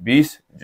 20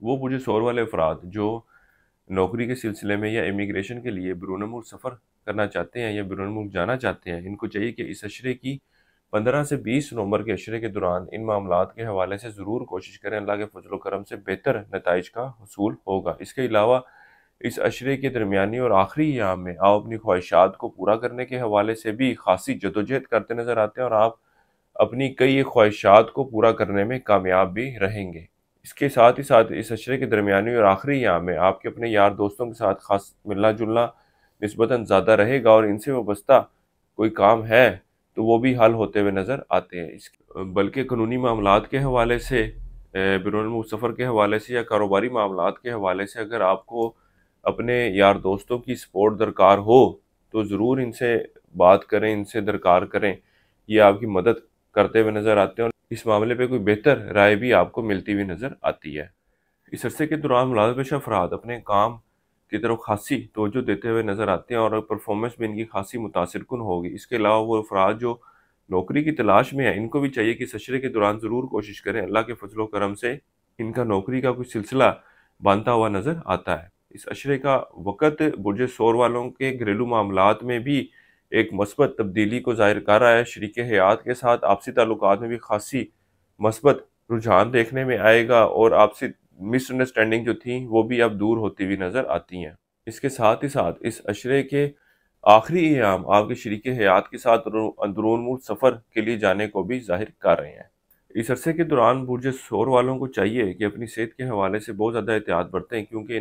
وہ برج سور والے افراد جو نوکری کے سلسلے میں یا امیگریشن کے لیے بیرون ملک سفر کرنا چاہتے ہیں یا بیرون ملک جانا چاہتے ہیں، ان کو چاہیے کہ اس عشرے کی 15 سے 20 نومبر کے عشرے کے دوران ان معاملات کے حوالے سے ضرور کوشش کریں۔ اللہ کے فضل و کرم سے بہتر نتائج کا حصول ہوگا۔ اس کے علاوہ اس عشرے کے درمیانی اور آخری ایام میں آپ اپنی خواہشات کو پورا کرنے کے حوالے سے بھی خاصی جدوجہد کرتے نظر آتے ہیں، اور آپ اپنی کئی خواہشات کو پورا کرنے میں کامیاب بھی رہیں گے۔ اس کے ساتھ ہی ساتھ اس عشرے کے درمیانی اور آخری ایام میں آپ کے اپنے یار دوستوں کے ساتھ خاص ملنا جلنا نسبتاً زیادہ رہے گا، اور ان سے وابستہ کوئی کام ہے تو وہ بھی حل ہوتے ہوئے نظر آتے ہیں۔ بلکہ قانونی معاملات کے حوالے سے، بیرون ملک سفر کے حوالے سے یا کاروباری معاملات کے حوالے سے اگر آپ کو اپنے یار دوستوں کی سپورٹ درکار ہو تو ضرور ان سے بات کریں، ان سے درکار کریں، یہ آپ کی مدد کرتے ہوئے نظر آتے ہیں، اور اس معاملے پہ کوئی بہتر رائے بھی آپ کو ملتی ہوئی نظر آتی ہے۔ اس عرصے کے دوران ملازمت پیشہ افراد اپنے کام کی طرف خاصی توجہ دیتے ہوئے نظر آتے ہیں، اور پرفارمنس بھی ان کی خاصی متاثر کن ہوگی۔ اس کے علاوہ وہ افراد جو نوکری کی تلاش میں ہیں، ان کو بھی چاہیے کہ اس عشرے کے دوران ضرور کوشش کریں۔ اللہ کے فضل و کرم سے ان کا نوکری کا کوئی سلسلہ بنتا ہوا نظر آتا ہے۔ اس عشرے کا وقت برج سور والوں کے گھریلو معاملات میں بھی ایک مثبت تبدیلی کو ظاہر کر رہا ہے۔ شریک حیات کے ساتھ آپسی تعلقات میں بھی خاصی مثبت رجحان دیکھنے میں آئے گا، اور آپسی مس انڈرسٹینڈنگ جو تھیں وہ بھی اب دور ہوتی ہوئی نظر آتی ہیں۔ اس کے ساتھ ہی ساتھ اس عشرے کے آخری ایام آپ کے شریک حیات کے ساتھ اندرون ملک سفر کے لیے جانے کو بھی ظاہر کر رہے ہیں۔ اس عرصے کے دوران برج سور والوں کو چاہیے کہ اپنی صحت کے حوالے سے بہت زیادہ احتیاط برتیں، کیونکہ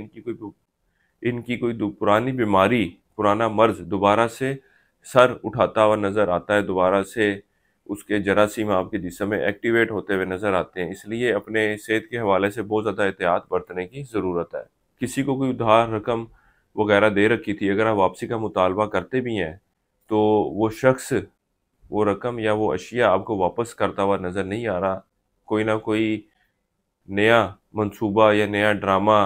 ان کی کوئی پرانی بیماری، پرانا مرض دوبارہ سے سر اٹھاتا ہوا نظر آتا ہے، دوبارہ سے اس کے جراثیم آپ کے جسم میں ایکٹیویٹ ہوتے ہوئے نظر آتے ہیں۔ اس لیے اپنے صحت کے حوالے سے بہت زیادہ احتیاط برتنے کی ضرورت ہے۔ کسی کو کوئی ادھار رقم وغیرہ دے رکھی تھی، اگر آپ واپسی کا مطالبہ کرتے بھی ہیں تو وہ شخص وہ رقم یا وہ اشیاء آپ کو واپس کرتا ہوا نظر نہیں آ رہا۔ کوئی نہ کوئی نیا منصوبہ یا نیا ڈرامہ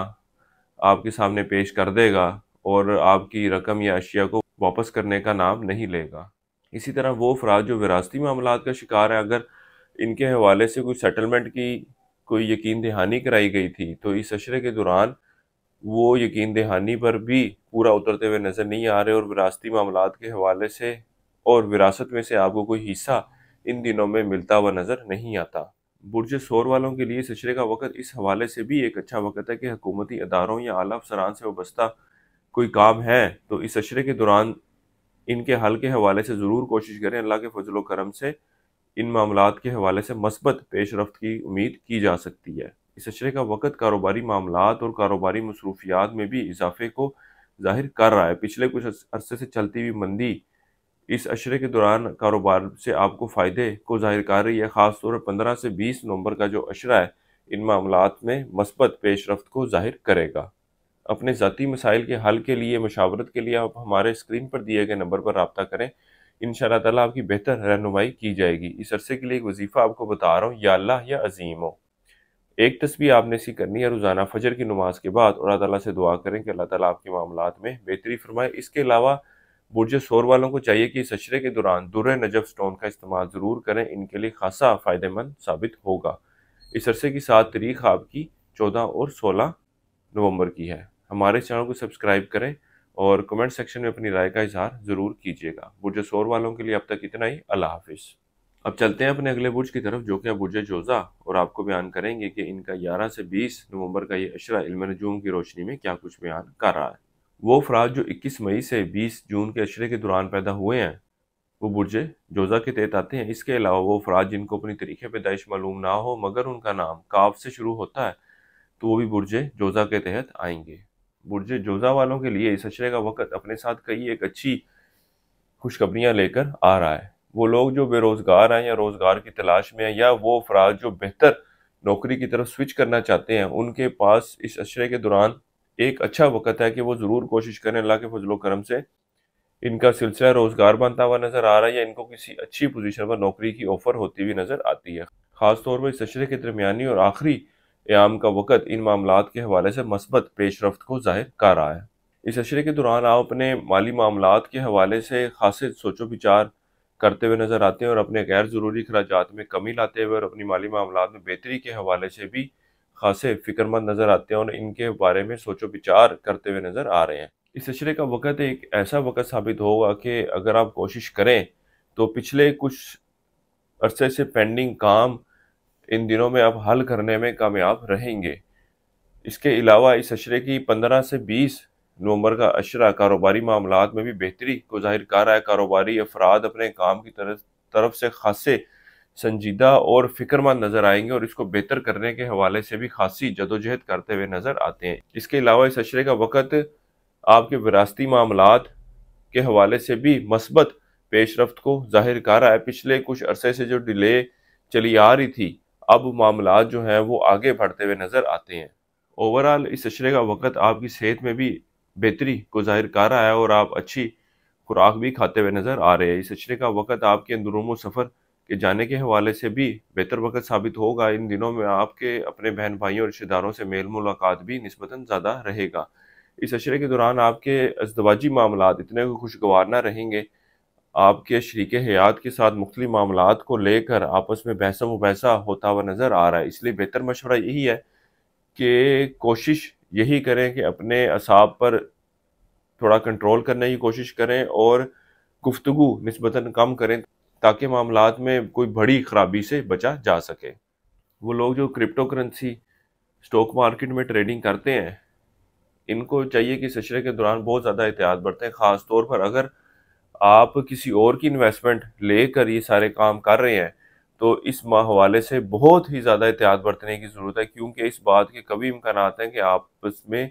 آپ کے سامنے پیش کر دے گا، اور آپ کی رقم یا اشیاء کو واپس کرنے کا نام نہیں لے گا۔ اسی طرح وہ افراد جو وراثتی معاملات کا شکار ہیں، اگر ان کے حوالے سے کوئی سیٹلمنٹ کی کوئی یقین دہانی کرائی گئی تھی تو اس عشرے کے دوران وہ یقین دہانی پر بھی پورا اترتے ہوئے نظر نہیں آ رہے، اور وراثتی معاملات کے حوالے سے اور وراثت میں سے آپ کو کوئی حصہ ان دنوں میں ملتا ہوا نظر نہیں آتا۔ برج سور والوں کے لیے اس عشرے کا وقت اس حوالے سے بھی ایک اچھا وقت ہے کہ حکومتی اداروں یا اعلیٰ افسران سے وابستہ کوئی کام ہے تو اس عشرے کے دوران ان کے حل کے حوالے سے ضرور کوشش کریں۔ اللہ کے فضل و کرم سے ان معاملات کے حوالے سے مثبت پیش رفت کی امید کی جا سکتی ہے۔ اس عشرے کا وقت کاروباری معاملات اور کاروباری مصروفیات میں بھی اضافے کو ظاہر کر رہا ہے۔ پچھلے کچھ عرصے سے چلتی ہوئی مندی اس عشرے کے دوران کاروبار سے آپ کو فائدے کو ظاہر کر رہی ہے۔ خاص طور پر 15 سے 20 نومبر کا جو عشرہ ہے ان معاملات میں مثبت پیش رفت کو ظاہر کرے گا۔ اپنے ذاتی مسائل کے حل کے لیے، مشاورت کے لیے آپ ہمارے اسکرین پر دیے گئے نمبر پر رابطہ کریں، انشاءاللہ تعالیٰ آپ کی بہتر رہنمائی کی جائے گی۔ اس عرصے کے لیے ایک وظیفہ آپ کو بتا رہا ہوں، یا اللہ یا عظیم ہو۔ ایک تسبیح آپ نے اسی کرنی ہے روزانہ فجر کی نماز کے بعد، اور اللہ تعالیٰ سے دعا کریں کہ اللہ تعالیٰ آپ کے معاملات میں بہتری فرمائے۔ اس کے علاوہ برج سور والوں کو چاہیے کہ اس عشرے کے دوران در نجف سٹون کا استعمال ضرور کریں، ان کے لیے خاصا فائدہ مند ثابت ہوگا۔ اس عرصے کی 7 تاریخ آپ کی 14 اور 16 نومبر کی ہے۔ ہمارے چینل کو سبسکرائب کریں اور کمنٹ سیکشن میں اپنی رائے کا اظہار ضرور کیجیے گا۔ برج سور والوں کے لیے اب تک اتنا ہی۔ اللہ حافظ۔ اب چلتے ہیں اپنے اگلے برج کی طرف جو کہ ہے برج جوزا، اور آپ کو بیان کریں گے کہ ان کا 11 سے 20 نومبر کا یہ عشرہ علم نجوم کی روشنی میں کیا کچھ بیان کر رہا ہے۔ وہ افراد جو 21 مئی سے 20 جون کے عشرے کے دوران پیدا ہوئے ہیں وہ برج جوزا کے تحت آتے ہیں۔ اس کے علاوہ وہ افراد جن کو اپنی تاریخ پیدائش معلوم نہ ہو مگر ان کا نام کاف سے شروع ہوتا ہے تو وہ بھی برج جوزا کے تحت آئیں گے۔ برج جوزا والوں کے لیے اس عشرے کا وقت اپنے ساتھ کئی ایک اچھی خوشخبریاں لے کر آ رہا ہے۔ وہ لوگ جو بے روزگار ہیں یا روزگار کی تلاش میں ہیں، یا وہ افراد جو بہتر نوکری کی طرف سوئچ کرنا چاہتے ہیں، ان کے پاس اس عشرے کے دوران ایک اچھا وقت ہے کہ وہ ضرور کوشش کریں۔ اللہ کے فضل و کرم سے ان کا سلسلہ روزگار بنتا ہوا نظر آ رہا ہے، یا ان کو کسی اچھی پوزیشن پر نوکری کی آفر ہوتی ہوئی نظر آتی ہے۔ خاص طور پر اس عشرے کے درمیانی اور آخری ایام کا وقت ان معاملات کے حوالے سے مثبت پیش رفت کو ظاہر کر رہا ہے۔ اس عشرے کے دوران آپ اپنے مالی معاملات کے حوالے سے خاصے سوچ و بچار کرتے ہوئے نظر آتے ہیں، اور اپنے غیر ضروری اخراجات میں کمی لاتے ہوئے اور اپنی مالی معاملات میں بہتری کے حوالے سے بھی خاصے فکر مند نظر آتے ہیں اور ان کے بارے میں سوچ و بچار کرتے ہوئے نظر آ رہے ہیں۔ اس اشرے کا وقت ایک ایسا وقت ثابت ہوگا کہ اگر آپ کوشش کریں تو پچھلے کچھ عرصے سے پینڈنگ کام ان دنوں میں آپ حل کرنے میں کامیاب رہیں گے۔ اس کے علاوہ اس اشرے کی 15 سے 20 نومبر کا اشرہ کاروباری معاملات میں بھی بہتری کو ظاہر کر رہا ہے۔ کاروباری افراد اپنے کام کی طرف سے خاصے سنجیدہ اور فکر مند نظر آئیں گے اور اس کو بہتر کرنے کے حوالے سے بھی خاصی جدوجہد کرتے ہوئے نظر آتے ہیں۔ اس کے علاوہ اس اشرے کا وقت آپ کے وراثتی معاملات کے حوالے سے بھی مثبت پیش رفت کو ظاہر کر رہا ہے۔ پچھلے کچھ عرصے سے جو ڈیلے چلی آ رہی تھی، اب معاملات جو ہیں وہ آگے بڑھتے ہوئے نظر آتے ہیں۔ اوورال اس اشرے کا وقت آپ کی صحت میں بھی بہتری کو ظاہر کر رہا ہے اور آپ اچھی خوراک بھی کھاتے ہوئے نظر آ رہے ہیں۔ اس اشرے کا وقت آپ کے اندرون و سفر کے جانے کے حوالے سے بھی بہتر وقت ثابت ہوگا۔ ان دنوں میں آپ کے اپنے بہن بھائیوں اور رشتہ داروں سے میل ملاقات بھی نسبتاً زیادہ رہے گا۔ اس اشرے کے دوران آپ کے ازدواجی معاملات اتنے خوشگوار نہ رہیں گے۔ آپ کے شریک حیات کے ساتھ مختلف معاملات کو لے کر آپس میں بحث و مباحثہ ہوتا ہوا نظر آ رہا ہے۔ اس لیے بہتر مشورہ یہی ہے کہ کوشش یہی کریں کہ اپنے اعصاب پر تھوڑا کنٹرول کرنے کی کوشش کریں اور گفتگو نسبتاً کم کریں تاکہ معاملات میں کوئی بڑی خرابی سے بچا جا سکے۔ وہ لوگ جو کرپٹو کرنسی سٹاک مارکیٹ میں ٹریڈنگ کرتے ہیں، ان کو چاہیے کہ اس اشرے کے دوران بہت زیادہ احتیاط برتیں، خاص طور پر اگر آپ کسی اور کی انویسٹمنٹ لے کر یہ سارے کام کر رہے ہیں تو اس حوالے سے بہت ہی زیادہ احتیاط برتنے کی ضرورت ہے، کیونکہ اس بات کے کبھی امکانات ہیں کہ آپس میں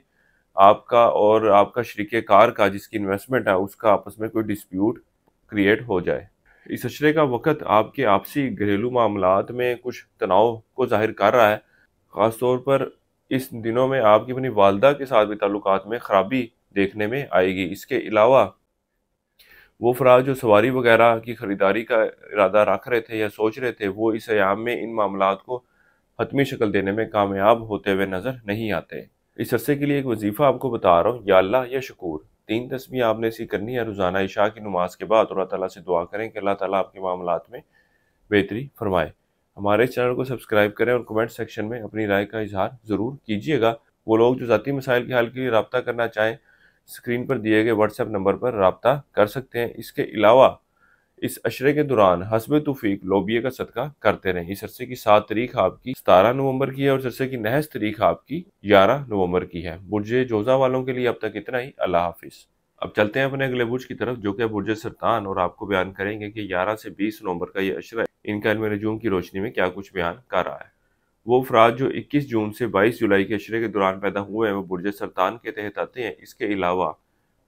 آپ کا اور آپ کا شریک کار کا جس کی انویسٹمنٹ ہے اس کا آپس میں کوئی ڈسپیوٹ کریٹ ہو جائے۔ اس اشرے کا وقت آپ کے آپسی گھریلو معاملات میں کچھ تناؤ کو ظاہر کر رہا ہے، خاص طور پر اس دنوں میں آپ کی اپنی والدہ کے ساتھ بھی تعلقات میں خرابی دیکھنے میں آئے گی۔ اس کے علاوہ وہ افراد جو سواری وغیرہ کی خریداری کا ارادہ رکھ رہے تھے یا سوچ رہے تھے، وہ اس ایام میں ان معاملات کو حتمی شکل دینے میں کامیاب ہوتے ہوئے نظر نہیں آتے۔ اس عرصے کے لیے ایک وظیفہ آپ کو بتا رہا ہوں، یا اللہ یا شکور، 3 تسبیح آپ نے ایسی کرنی ہے روزانہ عشاء کی نماز کے بعد، اور اللہ تعالیٰ سے دعا کریں کہ اللہ تعالیٰ آپ کے معاملات میں بہتری فرمائے۔ ہمارے چینل کو سبسکرائب کریں اور کمنٹ سیکشن میں اپنی رائے کا اظہار ضرور کیجیے گا۔ وہ لوگ جو ذاتی مسائل کے حل کے لیے رابطہ کرنا چاہیں، اسکرین پر دیے گئے واٹس ایپ نمبر پر رابطہ کر سکتے ہیں۔ اس کے علاوہ اس اشرے کے دوران حسب توفیق لوبیے کا صدقہ کرتے رہیں۔ اس عرصے کی 7 تاریخ آپ کی 17 نومبر کی ہے اور اس عرصے کی نحس تاریخ آپ کی 11 نومبر کی ہے۔ برج جوزہ والوں کے لیے اب تک اتنا ہی۔ اللہ حافظ۔ اب چلتے ہیں اپنے اگلے برج کی طرف جو کہ برج سرطان، اور آپ کو بیان کریں گے کہ 11 سے 20 نومبر کا یہ اشرہ ان کا علم نجوم کی روشنی میں کیا کچھ بیان کر رہا ہے۔ وہ افراد جو 21 جون سے 22 جولائی کے اشرے کے دوران پیدا ہوئے ہیں وہ برج سرطان کے تحت آتے ہیں۔ اس کے علاوہ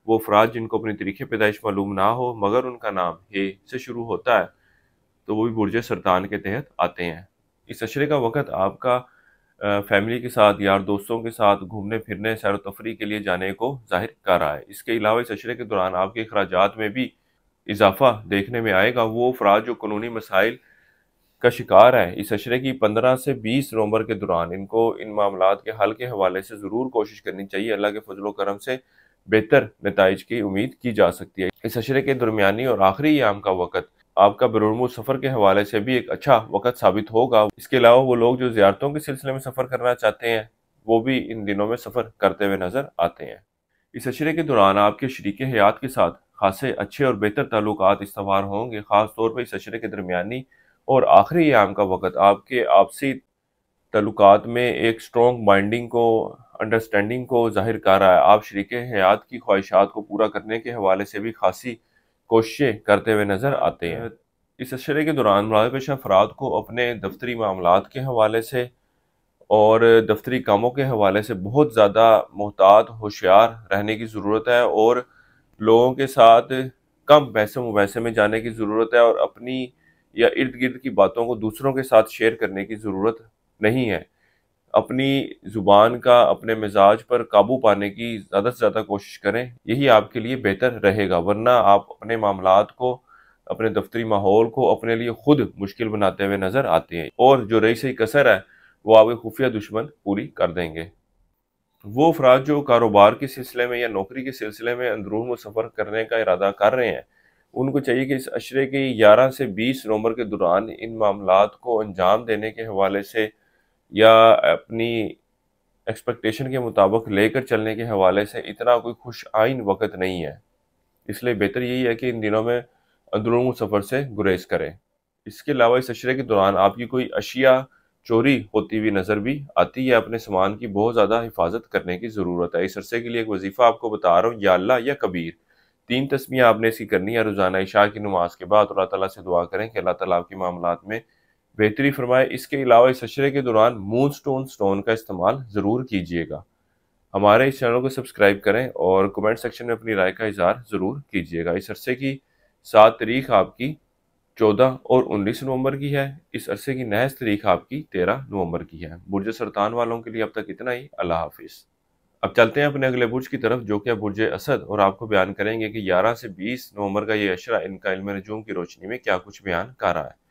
وہ افراد جن کو اپنی تاریخ پیدائش معلوم نہ ہو مگر ان کا نام ہے سے شروع ہوتا ہے تو وہ بھی برج سرطان کے تحت آتے ہیں۔ اس اشرے کا وقت آپ کا فیملی کے ساتھ، یار دوستوں کے ساتھ گھومنے پھرنے، سیر و تفریح کے لیے جانے کو ظاہر کر رہا ہے۔ اس کے علاوہ اس اشرے کے دوران آپ کے اخراجات میں بھی اضافہ دیکھنے میں آئے گا۔ وہ افراد جو قانونی مسائل کا شکار ہے، اس اشرے کی 15 سے 20 نومبر کے دوران ان کو ان معاملات کے حل کے حوالے سے ضرور کوشش کرنی چاہیے۔ اللہ کے فضل و کرم سے بہتر نتائج کی امید کی جا سکتی ہے۔ اس اشرے کے درمیانی اور آخری ایام کا وقت آپ کا بیرون سفر کے حوالے سے بھی ایک اچھا وقت ثابت ہوگا۔ اس کے علاوہ وہ لوگ جو زیارتوں کے سلسلے میں سفر کرنا چاہتے ہیں وہ بھی ان دنوں میں سفر کرتے ہوئے نظر آتے ہیں۔ اس اشرے کے دوران آپ کے شریک حیات کے ساتھ خاصے اچھے اور بہتر تعلقات استوار ہوں گے۔ خاص طور پر اس اشرے کے درمیانی اور آخری ایام کا وقت آپ کے آپسی تعلقات میں ایک سٹرونگ بائنڈنگ کو، انڈرسٹینڈنگ کو ظاہر کر رہا ہے۔ آپ شریک حیات کی خواہشات کو پورا کرنے کے حوالے سے بھی خاصی کوششیں کرتے ہوئے نظر آتے ہیں۔ اس اشرے کے دوران مراد پیشہ افراد کو اپنے دفتری معاملات کے حوالے سے اور دفتری کاموں کے حوالے سے بہت زیادہ محتاط ہوشیار رہنے کی ضرورت ہے اور لوگوں کے ساتھ کم بحث و مباحثے میں جانے کی ضرورت ہے اور اپنی یا ارد گرد کی باتوں کو دوسروں کے ساتھ شیئر کرنے کی ضرورت نہیں ہے۔ اپنی زبان کا، اپنے مزاج پر قابو پانے کی زیادہ سے زیادہ کوشش کریں، یہی آپ کے لیے بہتر رہے گا، ورنہ آپ اپنے معاملات کو، اپنے دفتری ماحول کو اپنے لیے خود مشکل بناتے ہوئے نظر آتے ہیں اور جو رہی سہی کسر ہے وہ آپ کے خفیہ دشمن پوری کر دیں گے۔ وہ افراد جو کاروبار کے سلسلے میں یا نوکری کے سلسلے میں اندرون و سفر کرنے کا ارادہ کر رہے ہیں ان کو چاہیے کہ اس اشرے کی 11 سے 20 نومبر کے دوران ان معاملات کو انجام دینے کے حوالے سے یا اپنی ایکسپیکٹیشن کے مطابق لے کر چلنے کے حوالے سے اتنا کوئی خوش آئین وقت نہیں ہے، اس لیے بہتر یہی ہے کہ ان دنوں میں اندرون سفر سے گریز کریں۔ اس کے علاوہ اس عشرے کے دوران آپ کی کوئی اشیاء چوری ہوتی ہوئی نظر بھی آتی ہے، اپنے سامان کی بہت زیادہ حفاظت کرنے کی ضرورت ہے۔ اس عرصے کے لیے ایک وظیفہ آپ کو بتا رہا ہوں، یا اللہ یا کبیر، 3 تسمیہ آپ نے اس کی کرنی ہے روزانہ عشاء کی نماز کے بعد، اور اللہ تعالیٰ سے دعا کریں کہ اللہ تعالیٰ آپ کے معاملات میں بہتری فرمائے۔ اس کے علاوہ اس عشرے کے دوران مون سٹون کا استعمال ضرور کیجیے گا۔ ہمارے اس چینل کو سبسکرائب کریں اور کمنٹ سیکشن میں اپنی رائے کا اظہار ضرور کیجیے گا۔ اس عرصے کی 7 تاریخ آپ کی 14 اور 19 نومبر کی ہے۔ اس عرصے کی نحس تاریخ آپ کی 13 نومبر کی ہے۔ برج سرطان والوں کے لیے اب تک اتنا ہی۔ اللہ حافظ۔ اب چلتے ہیں اپنے اگلے برج کی طرف، جو کہ برج اسد، اور آپ کو بیان کریں گے کہ 11 سے 20 نومبر کا یہ عشرہ ان کا علم نجوم کی روشنی میں کیا کچھ بیان کر رہا ہے۔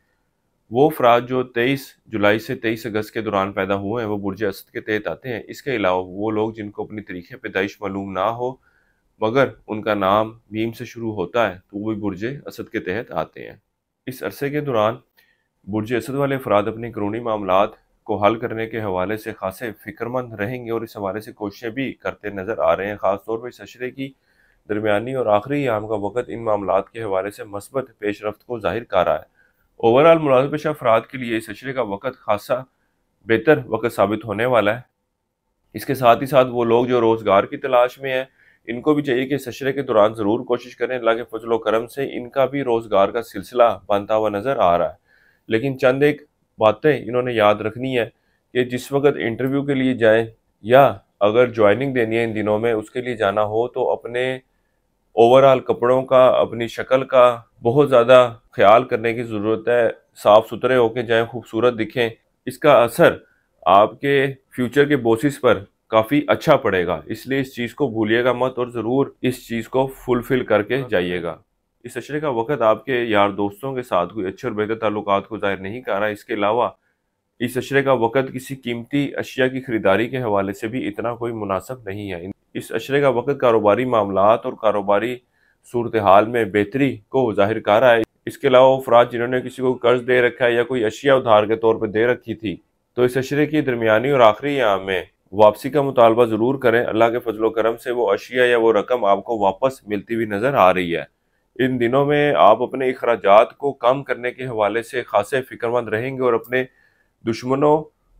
وہ افراد جو 23 جولائی سے 23 اگست کے دوران پیدا ہوئے ہیں وہ برج اسد کے تحت آتے ہیں۔ اس کے علاوہ وہ لوگ جن کو اپنی تاریخ پیدائش معلوم نہ ہو مگر ان کا نام میم سے شروع ہوتا ہے تو وہ برج اسد کے تحت آتے ہیں۔ اس عرصے کے دوران برج اسد والے افراد اپنے قانونی معاملات کو حل کرنے کے حوالے سے خاصے فکر مند رہیں گے اور اس حوالے سے کوششیں بھی کرتے نظر آ رہے ہیں۔ خاص طور پر اس عشرے کی درمیانی اور آخری ایام کا وقت ان معاملات کے حوالے سے مثبت پیش رفت کو ظاہر کر رہا ہے۔ اوورآل ملازم پیشہ افراد کے لیے اس عشرے کا وقت خاصا بہتر وقت ثابت ہونے والا ہے۔ اس کے ساتھ ہی ساتھ وہ لوگ جو روزگار کی تلاش میں ہیں ان کو بھی چاہیے کہ اس عشرے کے دوران ضرور کوشش کریں۔ اللہ کے فضل و کرم سے ان کا بھی روزگار کا سلسلہ بنتا ہوا نظر آ رہا ہے، لیکن چند ایک باتیں انہوں نے یاد رکھنی ہے کہ جس وقت انٹرویو کے لیے جائیں یا اگر جوائننگ دینی ہے ان دنوں میں اس کے لیے جانا ہو تو اپنے اوورآل کپڑوں کا، اپنی شکل کا بہت زیادہ خیال کرنے کی ضرورت ہے۔ صاف ستھرے ہو کے جائیں، خوبصورت دکھیں، اس کا اثر آپ کے فیوچر کے بوسز پر کافی اچھا پڑے گا، اس لیے اس چیز کو بھولیے گا مت اور ضرور اس چیز کو فلفل کر کے جائیے گا۔ اس عشرے کا وقت آپ کے یار دوستوں کے ساتھ کوئی اچھے اور بہتر تعلقات کو ظاہر نہیں کر رہا۔ اس کے علاوہ اس عشرے کا وقت کسی قیمتی اشیاء کی خریداری کے حوالے سے بھی اتنا کوئی مناسب نہیں ہے۔ اس عشرے کا وقت کاروباری معاملات اور کاروباری صورتحال میں بہتری کو ظاہر کر رہا ہے۔ اس کے علاوہ افراد جنہوں نے کسی کو قرض دے رکھا ہے یا کوئی اشیاء ادھار کے طور پہ دے رکھی تھی تو اس عشرے کی درمیانی اور آخری ایام میں واپسی کا مطالبہ ضرور کریں۔ اللہ کے فضل و کرم سے وہ اشیاء یا وہ رقم آپ کو واپس ملتی ہوئی نظر آ رہی ہے۔ ان دنوں میں آپ اپنے اخراجات کو کم کرنے کے حوالے سے خاصے فکر مند رہیں گے اور اپنے دشمنوں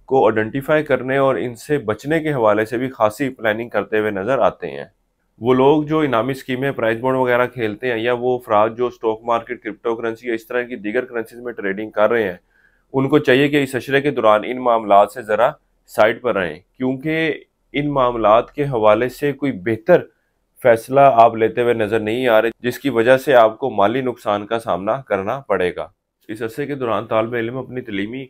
کو آئیڈینٹیفائی کرنے اور ان سے بچنے کے حوالے سے بھی خاصی پلاننگ کرتے ہوئے نظر آتے ہیں۔ وہ لوگ جو انعامی اسکیمیں، پرائز بانڈ وغیرہ کھیلتے ہیں یا وہ افراد جو سٹاک مارکیٹ، کرپٹو کرنسی یا اس طرح کی دیگر کرنسیز میں ٹریڈنگ کر رہے ہیں ان کو چاہیے کہ اس عشرے کے دوران ان معاملات سے ذرا سائڈ پر رہیں، کیونکہ ان معاملات کے حوالے سے کوئی بہتر فیصلہ آپ لیتے ہوئے نظر نہیں آ رہے جس کی وجہ سے آپ کو مالی نقصان کا سامنا کرنا پڑے گا۔ اس عرصے کے دوران طالب علم اپنی تعلیمی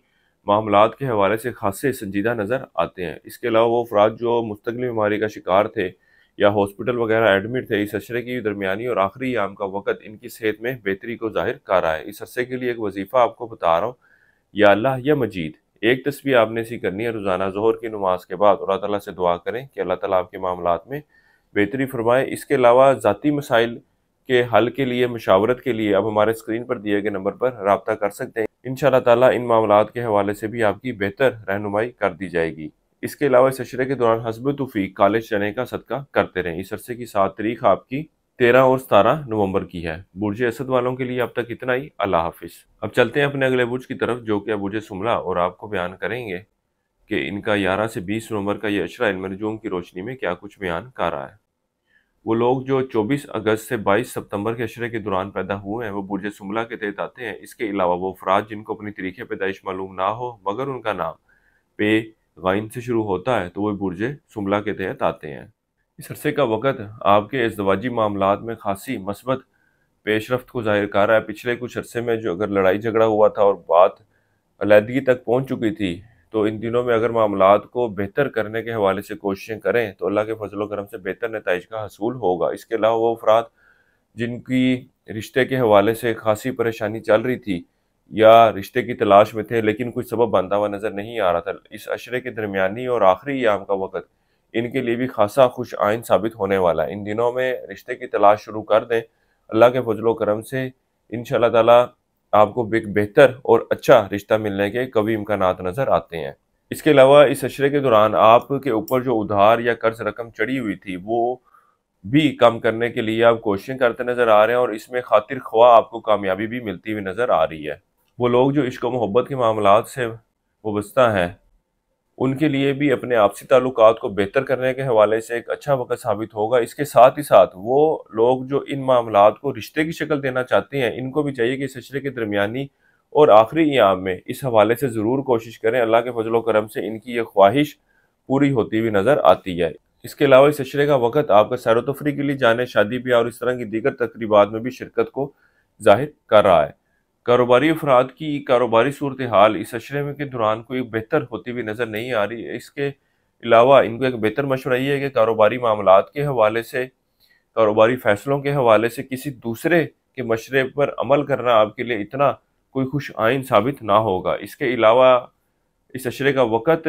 معاملات کے حوالے سے خاصے سنجیدہ نظر آتے ہیں۔ اس کے علاوہ وہ افراد جو مستقل بیماری کا شکار تھے یا ہاسپٹل وغیرہ ایڈمٹ تھے، اس عشرے کی درمیانی اور آخری ایام کا وقت ان کی صحت میں بہتری کو ظاہر کر رہا ہے۔ اس عرصے کے لیے ایک وظیفہ آپ کو بتا رہا ہوں، یا اللہ یا مجید، 1 تسبیح آپ نے اسی کرنی ہے روزانہ ظہر کی نماز کے بعد، اور اللہ تعالیٰ سے دعا کریں کہ اللہ تعالیٰ آپ کے معاملات میں بہتری فرمائے۔ اس کے علاوہ ذاتی مسائل کے حل کے لیے، مشاورت کے لیے آپ ہمارے اسکرین پر دیے گئے نمبر پر رابطہ کر سکتے ہیں۔ انشاءاللہ تعالیٰ ان معاملات کے حوالے سے بھی آپ کی بہتر رہنمائی کر دی جائے گی۔ اس کے علاوہ اس عشرے کے دوران حسب توفیق کالے چنے کا صدقہ کرتے رہیں۔ اس عرصے کی 7 تاریخ آپ کی 13 اور 17 نومبر کی ہے۔ برج اسد والوں کے لیے اب تک اتنا ہی۔ اللہ حافظ۔ اب چلتے ہیں اپنے اگلے برج کی طرف، جو کہ برج سملہ، اور آپ کو بیان کریں گے کہ ان کا 11 سے 20 نومبر کا یہ عشرہ علم نجوم کی روشنی میں کیا کچھ بیان کر رہا ہے۔ وہ لوگ جو 24 اگست سے 22 ستمبر کے عشرے کے دوران پیدا ہوئے ہیں وہ برج سملہ کے تحت آتے ہیں۔ اس کے علاوہ وہ افراد جن کو اپنی تاریخ پیدائش معلوم نہ ہو مگر ان کا نام پے غائن سے شروع ہوتا ہے تو وہ برج سملہ کے تحت آتے ہیں۔ اس عرصے کا وقت آپ کے ازدواجی معاملات میں خاصی مثبت پیش رفت کو ظاہر کر رہا ہے۔ پچھلے کچھ عرصے میں جو اگر لڑائی جھگڑا ہوا تھا اور بات علیحدگی تک پہنچ چکی تھی تو ان دنوں میں اگر معاملات کو بہتر کرنے کے حوالے سے کوششیں کریں تو اللہ کے فضل و کرم سے بہتر نتائج کا حصول ہوگا۔ اس کے علاوہ وہ افراد جن کی رشتے کے حوالے سے خاصی پریشانی چل رہی تھی یا رشتے کی تلاش میں تھے لیکن کوئی سبب بنتا ہوا نظر نہیں آ رہا تھا، اس عشرے کے درمیانی اور آخری ایام کا وقت ان کے لیے بھی خاصا خوش آئین ثابت ہونے والا ہے۔ ان دنوں میں رشتے کی تلاش شروع کر دیں، اللہ کے فضل و کرم سے انشاءاللہ تعالیٰ آپ کو ایک بہتر اور اچھا رشتہ ملنے کے قوی امکانات نظر آتے ہیں۔ اس کے علاوہ اس اشرے کے دوران آپ کے اوپر جو ادھار یا قرض رقم چڑھی ہوئی تھی وہ بھی کم کرنے کے لیے آپ کوششیں کرتے نظر آ رہے ہیں، اور اس میں خاطر خواہ آپ کو کامیابی بھی ملتی ہوئی نظر آ رہی ہے۔ وہ لوگ جو عشق و محبت کے معاملات سے وابستہ ہیں، ان کے لیے بھی اپنے آپسی تعلقات کو بہتر کرنے کے حوالے سے ایک اچھا وقت ثابت ہوگا۔ اس کے ساتھ ہی ساتھ وہ لوگ جو ان معاملات کو رشتے کی شکل دینا چاہتے ہیں، ان کو بھی چاہیے کہ اس اشرے کے درمیانی اور آخری ایام میں اس حوالے سے ضرور کوشش کریں۔ اللہ کے فضل و کرم سے ان کی یہ خواہش پوری ہوتی ہوئی نظر آتی ہے۔ اس کے علاوہ اس اشرے کا وقت آپ کا سیر و تفریح کے لیے جانے، شادی بیاہ اور اس طرح کی دیگر تقریبات میں بھی شرکت کو ظاہر کر رہا ہے۔ کاروباری افراد کی کاروباری صورتحال اس اشرے میں کے دوران کوئی بہتر ہوتی ہوئی نظر نہیں آ رہی۔ اس کے علاوہ ان کو ایک بہتر مشورہ یہ ہے کہ کاروباری معاملات کے حوالے سے، کاروباری فیصلوں کے حوالے سے کسی دوسرے کے مشورے پر عمل کرنا آپ کے لیے اتنا کوئی خوش آئند ثابت نہ ہوگا۔ اس کے علاوہ اس اشرے کا وقت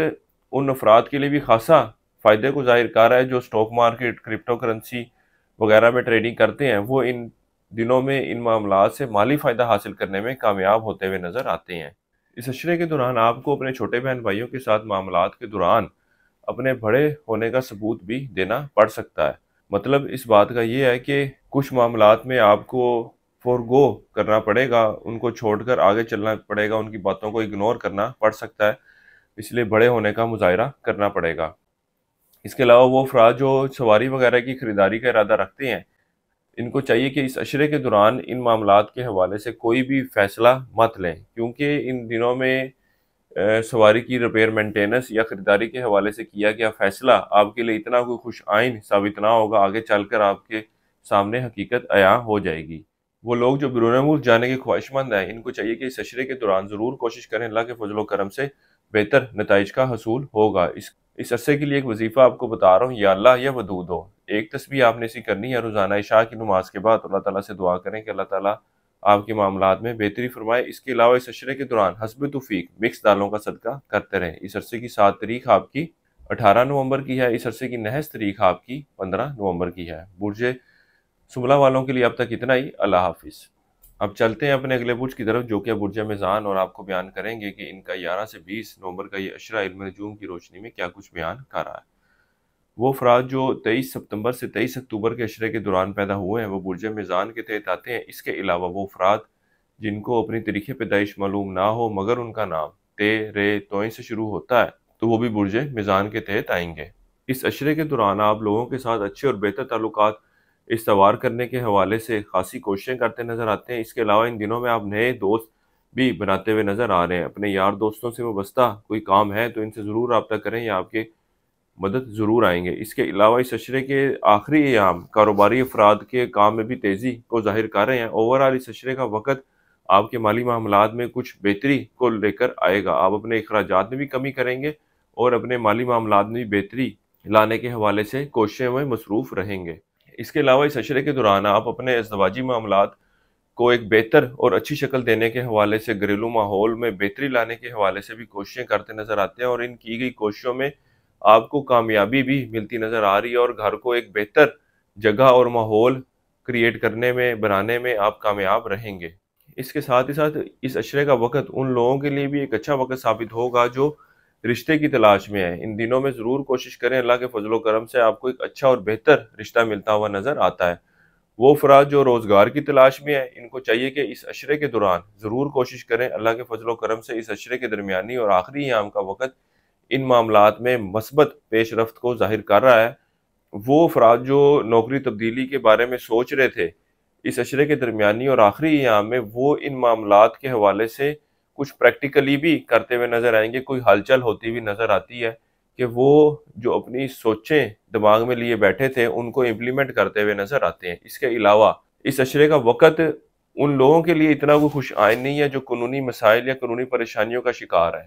ان افراد کے لیے بھی خاصا فائدے کو ظاہر کر رہا ہے جو سٹاک مارکیٹ، کرپٹو کرنسی وغیرہ میں ٹریڈنگ کرتے ہیں۔ وہ ان دنوں میں ان معاملات سے مالی فائدہ حاصل کرنے میں کامیاب ہوتے ہوئے نظر آتے ہیں۔ اس اشرے کے دوران آپ کو اپنے چھوٹے بہن بھائیوں کے ساتھ معاملات کے دوران اپنے بڑے ہونے کا ثبوت بھی دینا پڑ سکتا ہے۔ مطلب اس بات کا یہ ہے کہ کچھ معاملات میں آپ کو فورگو کرنا پڑے گا، ان کو چھوڑ کر آگے چلنا پڑے گا، ان کی باتوں کو اگنور کرنا پڑ سکتا ہے، اس لیے بڑے ہونے کا مظاہرہ کرنا پڑے گا۔ اس کے علاوہ وہ افراد جو سواری وغیرہ کی خریداری کا ارادہ رکھتے ہیں، ان کو چاہیے کہ اس اشرے کے دوران ان معاملات کے حوالے سے کوئی بھی فیصلہ مت لیں، کیونکہ ان دنوں میں سواری کی ریپیئر مینٹیننس یا خریداری کے حوالے سے کیا گیا فیصلہ آپ کے لیے اتنا کوئی خوش آئند ثابت نہ ہوگا، آگے چل کر آپ کے سامنے حقیقت عیاں ہو جائے گی۔ وہ لوگ جو بیرون ملک جانے کے خواہش مند ہیں، ان کو چاہیے کہ اس اشرے کے دوران ضرور کوشش کریں، اللہ کے فضل و کرم سے بہتر نتائج کا حصول ہوگا۔ اس عرصے کے لیے ایک وظیفہ آپ کو بتا رہا ہوں، یا اللہ یا ودود ہو۔ ایک تسبیح آپ نے اسی کرنی ہے روزانہ عشاء کی نماز کے بعد، اللہ تعالیٰ سے دعا کریں کہ اللہ تعالیٰ آپ کے معاملات میں بہتری فرمائے۔ اس کے علاوہ اس اشرے کے دوران حسب توفیق مکس دالوں کا صدقہ کرتے رہیں۔ اس عرصے کی 7 تاریخ آپ کی 18 نومبر کی ہے، اس عرصے کی نحس تاریخ آپ کی 15 نومبر کی ہے۔ برج سملہ والوں کے لیے اب تک اتنا ہی۔ اللہ حافظ۔ اب چلتے ہیں اپنے اگلے برج کی طرف جو کہ برج میزان، اور آپ کو بیان کریں گے کہ ان کا 11 سے 20 نومبر کا یہ اشرہ علم نجوم کی روشنی میں کیا کچھ بیان کر رہا ہے۔ وہ افراد جو 23 ستمبر سے 23 اکتوبر کے اشرے کے دوران پیدا ہوئے ہیں وہ برج میزان کے تحت آتے ہیں۔ اس کے علاوہ وہ افراد جن کو اپنی تاریخ پیدائش معلوم نہ ہو مگر ان کا نام تے، رے، توئیں سے شروع ہوتا ہے تو وہ بھی برج میزان کے تحت آئیں گے۔ اس اشرے کے دوران آپ لوگوں کے ساتھ اچھے اور بہتر تعلقات استوار کرنے کے حوالے سے خاصی کوششیں کرتے نظر آتے ہیں۔ اس کے علاوہ ان دنوں میں آپ نئے دوست بھی بناتے ہوئے نظر آ رہے ہیں۔ اپنے یار دوستوں سے وابستہ کوئی کام ہے تو ان سے ضرور رابطہ کریں، یا آپ کے مدد ضرور آئیں گے۔ اس کے علاوہ اس اشرے کے آخری ایام کاروباری افراد کے کام میں بھی تیزی کو ظاہر کر رہے ہیں۔ اوورآل اس اشرے کا وقت آپ کے مالی معاملات میں کچھ بہتری کو لے کر آئے گا۔ آپ اپنے اخراجات میں بھی کمی کریں گے اور اپنے مالی معاملات میں بھی بہتری لانے کے حوالے سے کوششیں میں مصروف رہیں گے۔ اس کے علاوہ اس اشرے کے دوران آپ اپنے ازدواجی معاملات کو ایک بہتر اور اچھی شکل دینے کے حوالے سے، گھریلو ماحول میں بہتری لانے کے حوالے سے بھی کوششیں کرتے نظر آتے ہیں، اور ان کی گئی کوششوں میں آپ کو کامیابی بھی ملتی نظر آ رہی ہے، اور گھر کو ایک بہتر جگہ اور ماحول کریٹ کرنے میں، بنانے میں آپ کامیاب رہیں گے۔ اس کے ساتھ ہی ساتھ اس اشرے کا وقت ان لوگوں کے لیے بھی ایک اچھا وقت ثابت ہوگا جو رشتے کی تلاش میں ہیں۔ ان دنوں میں ضرور کوشش کریں، اللہ کے فضل و کرم سے آپ کو ایک اچھا اور بہتر رشتہ ملتا ہوا نظر آتا ہے۔ وہ افراد جو روزگار کی تلاش میں ہیں ان کو چاہیے کہ اس اشرے کے دوران ضرور کوشش کریں، اللہ کے فضل و کرم سے اس اشرے کے درمیانی اور آخری ایام کا وقت ان معاملات میں مثبت پیش رفت کو ظاہر کر رہا ہے۔ وہ افراد جو نوکری تبدیلی کے بارے میں سوچ رہے تھے، اس اشرے کے درمیانی اور آخری ایام میں وہ ان معاملات کے حوالے سے کچھ پریکٹیکلی بھی کرتے ہوئے نظر آئیں گے، کوئی ہلچل ہوتی ہوئی نظر آتی ہے کہ وہ جو اپنی سوچیں دماغ میں لیے بیٹھے تھے ان کو امپلیمنٹ کرتے ہوئے نظر آتے ہیں۔ اس کے علاوہ اس اشرے کا وقت ان لوگوں کے لیے اتنا کوئی خوش آئند نہیں ہے جو قانونی مسائل یا قانونی پریشانیوں کا شکار ہے۔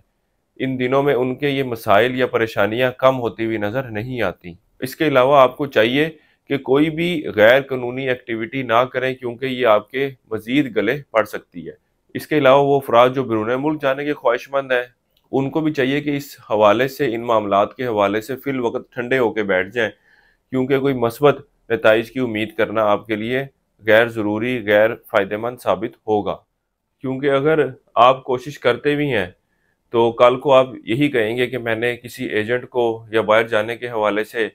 ان دنوں میں ان کے یہ مسائل یا پریشانیاں کم ہوتی ہوئی نظر نہیں آتی۔ اس کے علاوہ آپ کو چاہیے کہ کوئی بھی غیر قانونی ایکٹیویٹی نہ کریں، کیونکہ یہ آپ کے مزید گلے پڑ سکتی ہے۔ اس کے علاوہ وہ افراد جو بیرون ملک جانے کے خواہش مند ہیں ان کو بھی چاہیے کہ اس حوالے سے، ان معاملات کے حوالے سے فی الوقت ٹھنڈے ہو کے بیٹھ جائیں، کیونکہ کوئی مثبت نتائج کی امید کرنا آپ کے لیے غیر ضروری، غیر فائدہ مند ثابت ہوگا۔ کیونکہ اگر آپ کوشش کرتے بھی ہیں تو کل کو آپ یہی کہیں گے کہ میں نے کسی ایجنٹ کو یا باہر جانے کے حوالے سے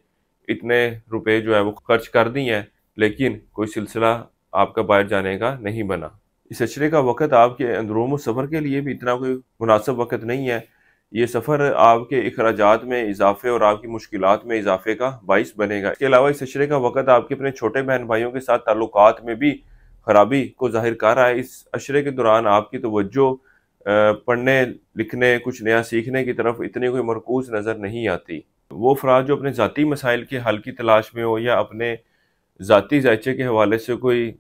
اتنے روپے جو ہے وہ خرچ کر دی ہیں، لیکن کوئی سلسلہ آپ کا باہر جانے کا نہیں بنا۔ اس اشرے کا وقت آپ کے اندرون سفر کے لیے بھی اتنا کوئی مناسب وقت نہیں ہے۔ یہ سفر آپ کے اخراجات میں اضافے اور آپ کی مشکلات میں اضافے کا باعث بنے گا۔ اس کے علاوہ اس اشرے کا وقت آپ کے اپنے چھوٹے بہن بھائیوں کے ساتھ تعلقات میں بھی خرابی کو ظاہر کر رہا ہے۔ اس اشرے کے دوران آپ کی توجہ پڑھنے لکھنے کچھ نیا سیکھنے کی طرف اتنی کوئی مرکوز نظر نہیں آتی۔ وہ افراد جو اپنے ذاتی مسائل کے حل کی تلاش میں ہو یا اپنے ذاتی ذائچے کے حوالے سے کوئی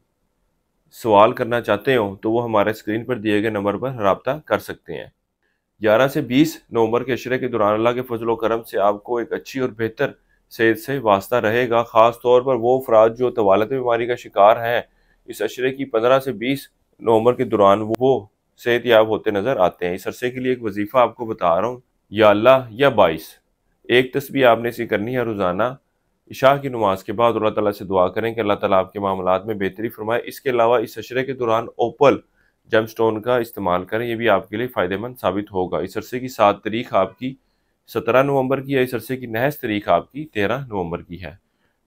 سوال کرنا چاہتے ہوں تو وہ ہمارے اسکرین پر دیے گئے نمبر پر رابطہ کر سکتے ہیں۔ 11 سے 20 نومبر کے عشرے کے دوران اللہ کے فضل و کرم سے آپ کو ایک اچھی اور بہتر صحت سے واسطہ رہے گا، خاص طور پر وہ افراد جو طوالت بیماری کا شکار ہیں۔ اس عشرے کی 15 سے 20 نومبر کے دوران وہ صحت یاب ہوتے نظر آتے ہیں۔ اس عرصے کے لیے ایک وظیفہ آپ کو بتا رہا ہوں، یا اللہ یا 22 ایک تسبیح آپ نے اسی کرنی ہے روزانہ۔ عشاء کی نماز کے بعد اللہ تعالیٰ سے دعا کریں کہ اللہ تعالیٰ آپ کے معاملات میں بہتری فرمائے۔ اس کے علاوہ اس عشرے کے دوران اوپل جیم سٹون کا استعمال کریں، یہ بھی آپ کے لیے فائدہ مند ثابت ہوگا۔ اس عرصے کی 7 تاریخ آپ کی 17 نومبر کی ہے، اس عرصے کی نحس تاریخ آپ کی 13 نومبر کی ہے۔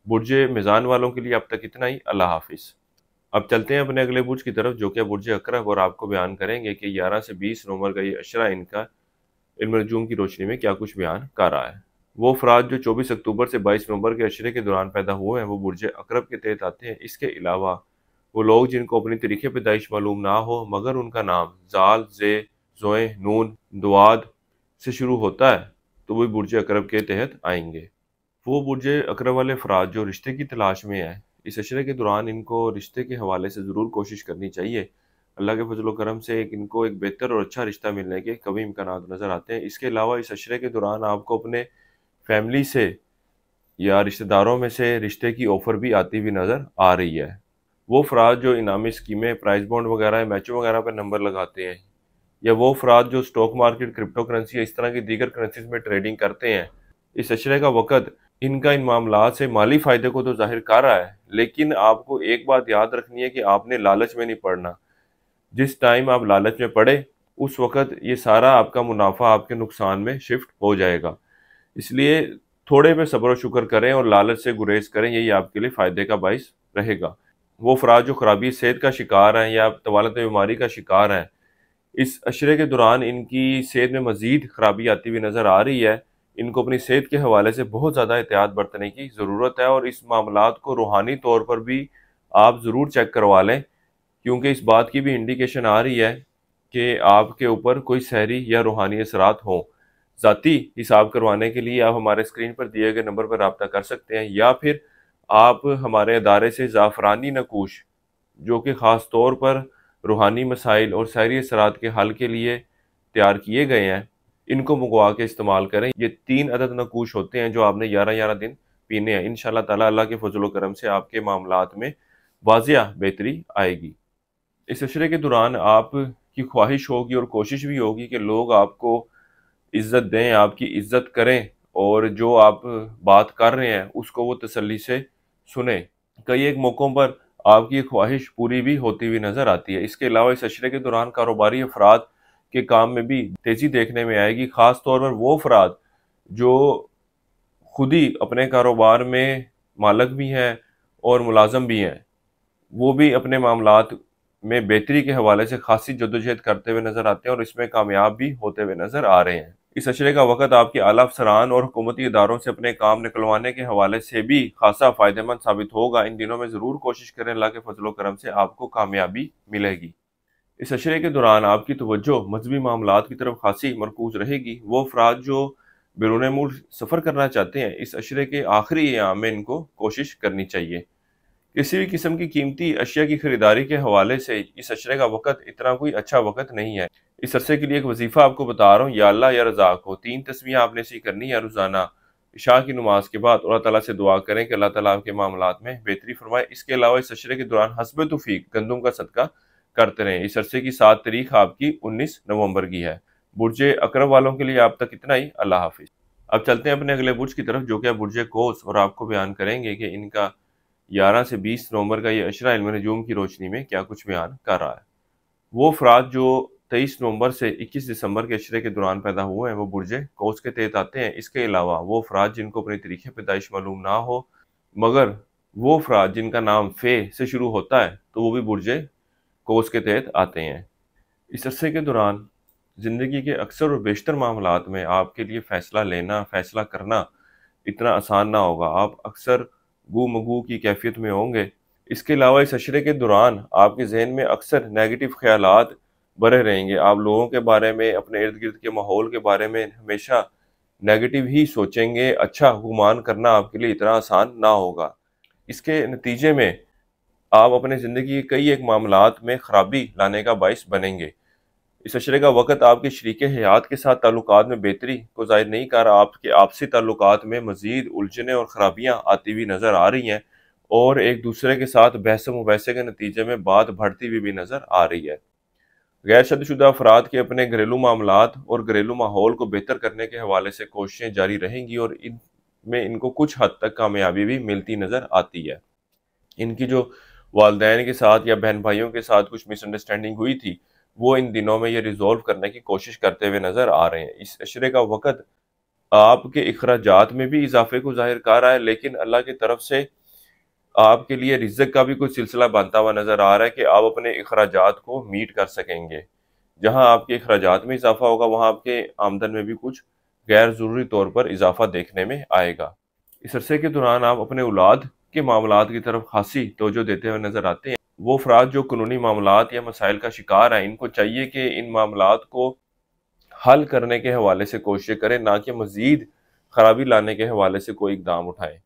برج میزان والوں کے لیے اب تک اتنا ہی۔ اللہ حافظ۔ اب چلتے ہیں اپنے اگلے برج کی طرف جو کہ برج عقرب، اور آپ کو بیان کریں گے کہ 11 سے 20 نومبر کا یہ عشرہ ان کا علم نجوم کی روشنی میں کیا کچھ بیان کر رہا ہے۔ وہ افراد جو 24 اکتوبر سے 22 نومبر کے عشرے کے دوران پیدا ہوئے ہیں وہ برج عقرب کے تحت آتے ہیں۔ اس کے علاوہ وہ لوگ جن کو اپنی تاریخ پیدائش معلوم نہ ہو مگر ان کا نام زال، زے، زوئے، نون، دواد سے شروع ہوتا ہے تو وہ برج عقرب کے تحت آئیں گے۔ وہ برج عقرب والے افراد جو رشتے کی تلاش میں ہیں، اس عشرے کے دوران ان کو رشتے کے حوالے سے ضرور کوشش کرنی چاہیے۔ اللہ کے فضل و کرم سے ان کو ایک بہتر اور اچھا رشتہ ملنے کے قوی امکانات نظر آتے ہیں۔ اس کے علاوہ اس عشرے کے دوران آپ کو اپنے فیملی سے یا رشتہ داروں میں سے رشتے کی آفر بھی آتی ہوئی نظر آ رہی ہے۔ وہ افراد جو انعامی اسکیمیں، پرائز بانڈ وغیرہ، میچوں وغیرہ پر نمبر لگاتے ہیں، یا وہ افراد جو سٹاک مارکیٹ، کرپٹو کرنسی یا اس طرح کی دیگر کرنسیز میں ٹریڈنگ کرتے ہیں، اس عشرے کا وقت ان کا ان معاملات سے مالی فائدے کو تو ظاہر کر رہا ہے، لیکن آپ کو ایک بات یاد رکھنی ہے کہ آپ نے لالچ میں نہیں پڑنا۔ جس ٹائم آپ لالچ میں پڑے اس وقت یہ سارا آپ کا منافع آپ کے نقصان میں شفٹ ہو جائے گا۔ اس لیے تھوڑے پہ صبر و شکر کریں اور لالچ سے گریز کریں، یہی آپ کے لیے فائدے کا باعث رہے گا۔ وہ افراد جو خرابی صحت کا شکار ہیں یا طوالت بیماری کا شکار ہیں، اس عشرے کے دوران ان کی صحت میں مزید خرابی آتی ہوئی نظر آ رہی ہے۔ ان کو اپنی صحت کے حوالے سے بہت زیادہ احتیاط برتنے کی ضرورت ہے، اور اس معاملات کو روحانی طور پر بھی آپ ضرور چیک کروا لیں، کیونکہ اس بات کی بھی انڈیکیشن آ رہی ہے کہ آپ کے اوپر کوئی سحری یا روحانی اثرات ہوں۔ ذاتی حساب کروانے کے لیے آپ ہمارے اسکرین پر دیے گئے نمبر پر رابطہ کر سکتے ہیں، یا پھر آپ ہمارے ادارے سے زعفرانی نقوش جو کہ خاص طور پر روحانی مسائل اور سحری اثرات کے حل کے لیے تیار کیے گئے ہیں، ان کو منگوا کے استعمال کریں۔ یہ 3 عدد نقوش ہوتے ہیں جو آپ نے 11 دن پینے ہیں۔ انشاءاللہ تعالیٰ اللہ کے فضل و کرم سے آپ کے معاملات میں واضح بہتری آئے گی۔ اس عشرے کے دوران آپ کی خواہش ہوگی اور کوشش بھی ہوگی کہ لوگ آپ کو عزت دیں، آپ کی عزت کریں، اور جو آپ بات کر رہے ہیں اس کو وہ تسلی سے سنیں۔ کئی ایک موقعوں پر آپ کی خواہش پوری بھی ہوتی ہوئی نظر آتی ہے۔ اس کے علاوہ اس عشرے کے دوران کاروباری افراد کے کام میں بھی تیزی دیکھنے میں آئے گی، خاص طور پر وہ افراد جو خود ہی اپنے کاروبار میں مالک بھی ہیں اور ملازم بھی ہیں، وہ بھی اپنے معاملات میں بہتری کے حوالے سے خاصی جدوجہد کرتے ہوئے نظر آتے ہیں اور اس میں کامیاب بھی ہوتے ہوئے نظر آ رہے ہیں۔ اس عشرے کا وقت آپ کے اعلیٰ افسران اور حکومتی اداروں سے اپنے کام نکلوانے کے حوالے سے بھی خاصا فائدہ مند ثابت ہوگا۔ ان دنوں میں ضرور کوشش کریں، اللہ کے فضل و کرم سے آپ کو کامیابی ملے گی۔ اس عشرے کے دوران آپ کی توجہ مذہبی معاملات کی طرف خاصی مرکوز رہے گی۔ وہ افراد جو بیرون ملک سفر کرنا چاہتے ہیں، اس عشرے کے آخری ایام میں ان کو کوشش کرنی چاہیے۔ کسی بھی قسم کی قیمتی اشیاء کی خریداری کے حوالے سے اس عشرے کا وقت اتنا کوئی اچھا وقت نہیں ہے۔ اس عرصے کے لیے ایک وظیفہ آپ کو بتا رہا ہوں، یا اللہ یا رزاق ہو 3 تسبیح آپ نے اسی کرنی ہے روزانہ۔ عشاء کی نماز کے بعد اللہ تعالیٰ سے دعا کریں کہ اللہ تعالیٰ آپ کے معاملات میں بہتری فرمائے۔ اس کے علاوہ اس عشرے کے دوران حسب توفیق گندم کا صدقہ کرتے رہیں۔ اس عرصے کی 7 تاریخ آپ کی 19 نومبر کی ہے۔ برج عقرب والوں کے لیے اب تک اتنا ہی۔ اللہ حافظ۔ اب چلتے ہیں اپنے اگلے برج کی طرف جو کہ برج قوس، اور آپ کو بیان کریں گے کہ ان کا 11 سے 20 نومبر کا یہ عشرہ علم نجوم کی روشنی میں کیا کچھ بیان کر رہا ہے۔ وہ افراد جو 23 نومبر سے 21 دسمبر کے اشرے کے دوران پیدا ہوئے ہیں وہ برج قوس کے تحت آتے ہیں۔ اس کے علاوہ وہ افراد جن کو اپنی تاریخ پیدائش معلوم نہ ہو مگر وہ افراد جن کا نام فے سے شروع ہوتا ہے تو وہ بھی برج قوس کے تحت آتے ہیں۔ اس عرصے کے دوران زندگی کے اکثر اور بیشتر معاملات میں آپ کے لیے فیصلہ لینا، فیصلہ کرنا اتنا آسان نہ ہوگا۔ آپ اکثر گو مگو کی کیفیت میں ہوں گے۔ اس کے علاوہ اس عشرے کے دوران آپ کے ذہن میں اکثر نیگیٹو خیالات بھرے رہیں گے۔ آپ لوگوں کے بارے میں، اپنے ارد گرد کے ماحول کے بارے میں ہمیشہ نیگیٹو ہی سوچیں گے۔ اچھا گمان کرنا آپ کے لیے اتنا آسان نہ ہوگا۔ اس کے نتیجے میں آپ اپنے زندگی کے کئی ایک معاملات میں خرابی لانے کا باعث بنیں گے۔ اس عشرے کا وقت آپ کے شریک حیات کے ساتھ تعلقات میں بہتری کو ظاہر نہیں کر رہا۔ آپ کے آپسی تعلقات میں مزید الجھنیں اور خرابیاں آتی ہوئی نظر آ رہی ہیں اور ایک دوسرے کے ساتھ بحث و مباحثے کے نتیجے میں بات بڑھتی ہوئی بھی نظر آ رہی ہے۔ غیر شادی شدہ افراد کے اپنے گھریلو معاملات اور گھریلو ماحول کو بہتر کرنے کے حوالے سے کوششیں جاری رہیں گی اور ان کو کچھ حد تک کامیابی بھی ملتی نظر آتی ہے۔ ان کی جو والدین کے ساتھ یا بہن بھائیوں کے ساتھ کچھ مس انڈرسٹینڈنگ ہوئی تھی وہ ان دنوں میں یہ ریزولو کرنے کی کوشش کرتے ہوئے نظر آ رہے ہیں۔ اس عشرے کا وقت آپ کے اخراجات میں بھی اضافے کو ظاہر کر رہا ہے، لیکن اللہ کی طرف سے آپ کے لیے رزق کا بھی کوئی سلسلہ بنتا ہوا نظر آ رہا ہے کہ آپ اپنے اخراجات کو میٹ کر سکیں گے۔ جہاں آپ کے اخراجات میں اضافہ ہوگا وہاں آپ کے آمدن میں بھی کچھ غیر ضروری طور پر اضافہ دیکھنے میں آئے گا۔ اس عرصے کے دوران آپ اپنے اولاد کے معاملات کی طرف خاصی توجہ دیتے ہوئے نظر آتے ہیں۔ وہ افراد جو قانونی معاملات یا مسائل کا شکار ہیں ان کو چاہیے کہ ان معاملات کو حل کرنے کے حوالے سے کوشش کریں، نہ کہ مزید خرابی لانے کے حوالے سے کوئی اقدام اٹھائیں۔